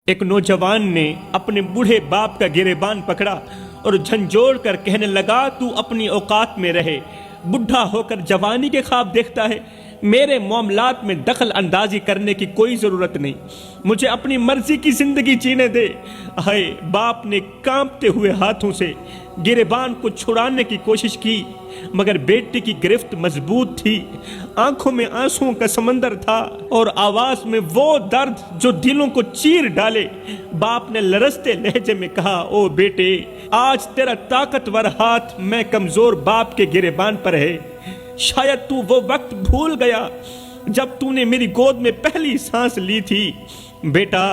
ایک نوجوان نے اپنے بوڑھے باپ کا گریبان پکڑا اور جھنجھوڑ کر کہنے لگا، تو اپنی اوقات میں رہے، بڈھا ہو کر جوانی کے خواب دیکھتا ہے۔ میرے معاملات میں دخل اندازی کرنے کی کوئی ضرورت نہیں، مجھے اپنی مرضی کی زندگی جینے دے۔ ہائے! باپ نے کانپتے ہوئے ہاتھوں سے گریبان کو چھڑانے کی کوشش کی، مگر بیٹے کی گرفت مضبوط تھی۔ آنکھوں میں آنسوؤں کا سمندر تھا اور آواز میں وہ درد جو دلوں کو چیر ڈالے۔ باپ نے لرزتے لہجے میں کہا، او بیٹے، آج تیرا طاقتور ہاتھ میں کمزور باپ کے گریبان پر ہے۔ شاید تو وہ وقت بھول گیا جب تو نے میری گود میں پہلی سانس لی تھی۔ بیٹا،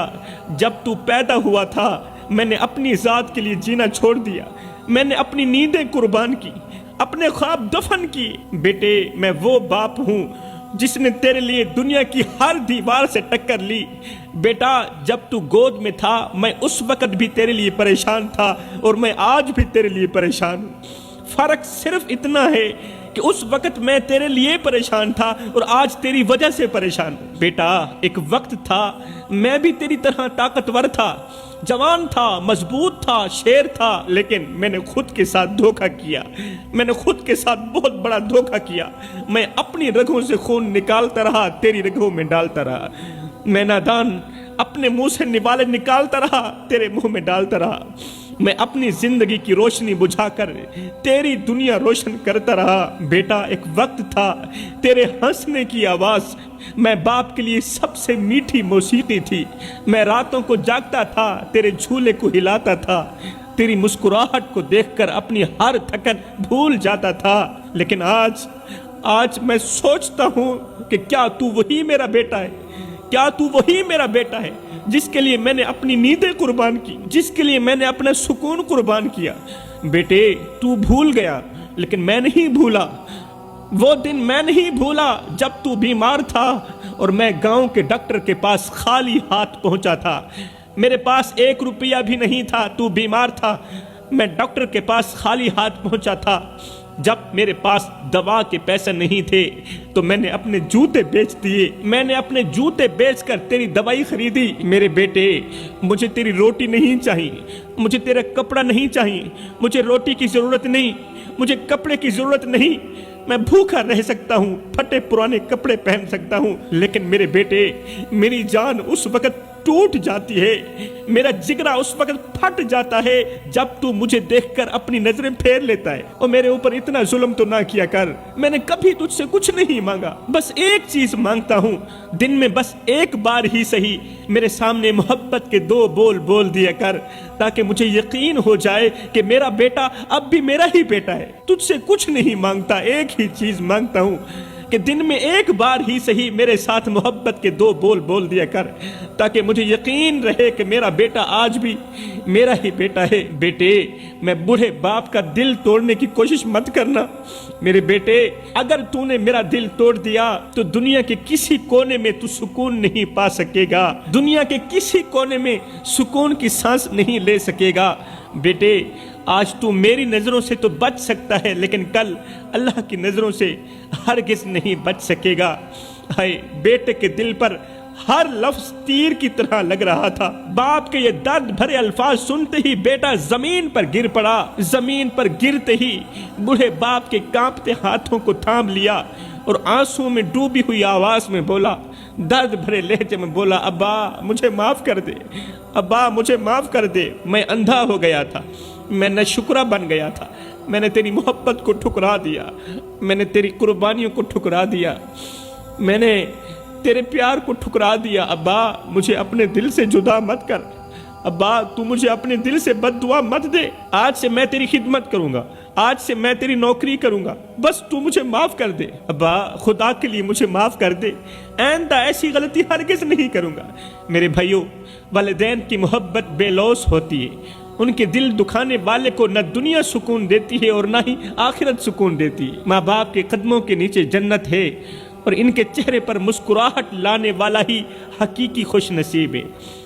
جب تو پیدا ہوا تھا میں نے اپنی ذات کے لیے جینا چھوڑ دیا، میں نے اپنی نیندیں قربان کی، اپنے خواب دفن کی۔ بیٹے، میں وہ باپ ہوں جس نے تیرے لیے دنیا کی ہر دیوار سے ٹکر لی۔ بیٹا، جب تو گود میں تھا میں اس وقت بھی تیرے لیے پریشان تھا اور میں آج بھی تیرے لیے پریشان ہوں۔ فرق صرف اتنا ہے کہ اس وقت میں تیرے لیے پریشان تھا اور آج تیری وجہ سے پریشان ہوں۔ بیٹا، ایک وقت تھا میں بھی تیری طرح طاقتور تھا، جوان تھا، مضبوط تھا، شیر تھا، لیکن میں نے خود کے ساتھ دھوکہ کیا، میں نے خود کے ساتھ بہت بڑا دھوکہ کیا۔ میں اپنی رگوں سے خون نکالتا رہا، تیری رگوں میں ڈالتا رہا۔ میں نادان اپنے منہ سے نوالے نکالتا رہا، تیرے منہ میں ڈالتا رہا۔ میں اپنی زندگی کی روشنی بجھا کر تیری دنیا روشن کرتا رہا۔ بیٹا، ایک وقت تھا تیرے ہنسنے کی آواز میں باپ کے لیے سب سے میٹھی موسیقی تھی۔ میں راتوں کو جاگتا تھا، تیرے جھولے کو ہلاتا تھا، تیری مسکراہٹ کو دیکھ کر اپنی ہر تھکن بھول جاتا تھا۔ لیکن آج میں سوچتا ہوں کہ کیا تو وہی میرا بیٹا ہے؟ کیا تو وہی میرا بیٹا ہے جس کے لیے میں نے اپنی نیندیں قربان کی، جس کے لیے میں نے اپنا سکون قربان کیا؟ بیٹے، تو بھول گیا لیکن میں نہیں بھولا۔ وہ دن میں نہیں بھولا جب تو بیمار تھا اور میں گاؤں کے ڈاکٹر کے پاس خالی ہاتھ پہنچا تھا۔ میرے پاس 1 روپیہ بھی نہیں تھا، تو بیمار تھا، میں ڈاکٹر کے پاس خالی ہاتھ پہنچا تھا۔ جب میرے پاس دوا کے پیسے نہیں تھے تو میں نے اپنے جوتے بیچ دیے، میں نے اپنے جوتے بیچ کر تیری دوائی خریدی۔ میرے بیٹے، مجھے تیری روٹی نہیں چاہیے، مجھے تیرا کپڑا نہیں چاہیے، مجھے روٹی کی ضرورت نہیں، مجھے کپڑے کی ضرورت نہیں۔ میں بھوکا رہ سکتا ہوں، پھٹے پرانے کپڑے پہن سکتا ہوں، لیکن میرے بیٹے، میری جان اس وقت ٹوٹ جاتی ہے، میرا جگرا اس وقت پھٹ جاتا ہے جب تو مجھے دیکھ کر اپنی نظریں پھیر لیتا ہے۔ اور میرے اوپر اتنا ظلم تو نہ کیا کر، میں نے کبھی تجھ سے کچھ نہیں مانگا، بس ایک چیز مانگتا ہوں، دن میں بس ایک بار ہی صحیح میرے سامنے محبت کے 2 بول بول دیا کر، تاکہ مجھے یقین ہو جائے کہ میرا بیٹا اب بھی میرا ہی بیٹا ہے۔ تجھ سے کچھ نہیں مانگتا، ایک ہی چیز مانگتا ہوں کہ دن میں ایک بار ہی صحیح میرے ساتھ محبت کے 2 بول بول دیا کر، تاکہ مجھے یقین رہے کہ میرا بیٹا آج بھی میرا ہی بیٹا ہے۔ بیٹے، میں بوڑھے باپ کا دل توڑنے کی کوشش مت کرنا۔ میرے بیٹے، اگر تو نے میرا دل توڑ دیا تو دنیا کے کسی کونے میں تو سکون نہیں پا سکے گا، دنیا کے کسی کونے میں سکون کی سانس نہیں لے سکے گا۔ بیٹے، آج تو میری نظروں سے تو بچ سکتا ہے، لیکن کل اللہ کی نظروں سے ہرگز نہیں بچ سکے گا۔ ہائے! بیٹے کے دل پر ہر لفظ تیر کی طرح لگ رہا تھا۔ باپ کے یہ درد بھرے الفاظ سنتے ہی بیٹا زمین پر گر پڑا۔ زمین پر گرتے ہی بوڑھے باپ کے کانپتے ہاتھوں کو تھام لیا اور آنسوں میں ڈوبی ہوئی آواز میں بولا، درد بھرے لہجے میں بولا، ابا مجھے معاف کر دے، ابا مجھے معاف کر دے۔ میں اندھا ہو گیا تھا، میں ناشکرا بن گیا تھا، میں نے تیری محبت کو ٹھکرا دیا، میں نے تیری قربانیوں کو ٹھکرا دیا، میں نے تیرے پیار کو ٹھکرا دیا۔ ابا مجھے اپنے دل سے جدا مت کر، ابا تو مجھے اپنے دل سے بد دعا مت دے۔ آج سے میں تیری خدمت کروں گا، آج سے میں تیری نوکری کروں گا، بس تو مجھے معاف کر دے۔ ابا خدا کے لیے مجھے معاف کر دے، آئندہ ایسی غلطی ہرگز نہیں کروں گا۔ میرے بھائیوں، والدین کی محبت بے لوث ہوتی ہے، ان کے دل دکھانے والے کو نہ دنیا سکون دیتی ہے اور نہ ہی آخرت سکون دیتی ہے۔ ماں باپ کے قدموں کے نیچے جنت ہے اور ان کے چہرے پر مسکراہٹ لانے والا ہی حقیقی خوش نصیب ہے۔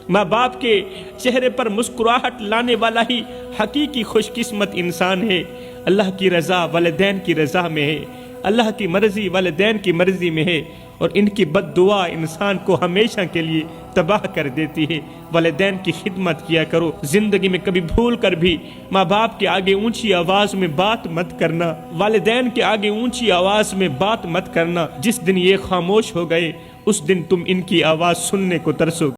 ماں باپ کے چہرے پر مسکراہٹ لانے والا ہی حقیقی خوش قسمت انسان ہے۔ اللہ کی رضا والدین کی رضا میں ہے۔ اللہ کی مرضی والدین کی مرضی میں ہے، اور ان کی بد دعا انسان کو ہمیشہ کے لیے تباہ کر دیتی ہے۔ والدین کی خدمت کیا کرو، زندگی میں کبھی بھول کر بھی ماں باپ کے آگے اونچی آواز میں بات مت کرنا، والدین کے آگے اونچی آواز میں بات مت کرنا۔ جس دن یہ خاموش ہو گئے اس دن تم ان کی آواز سننے کو ترسو۔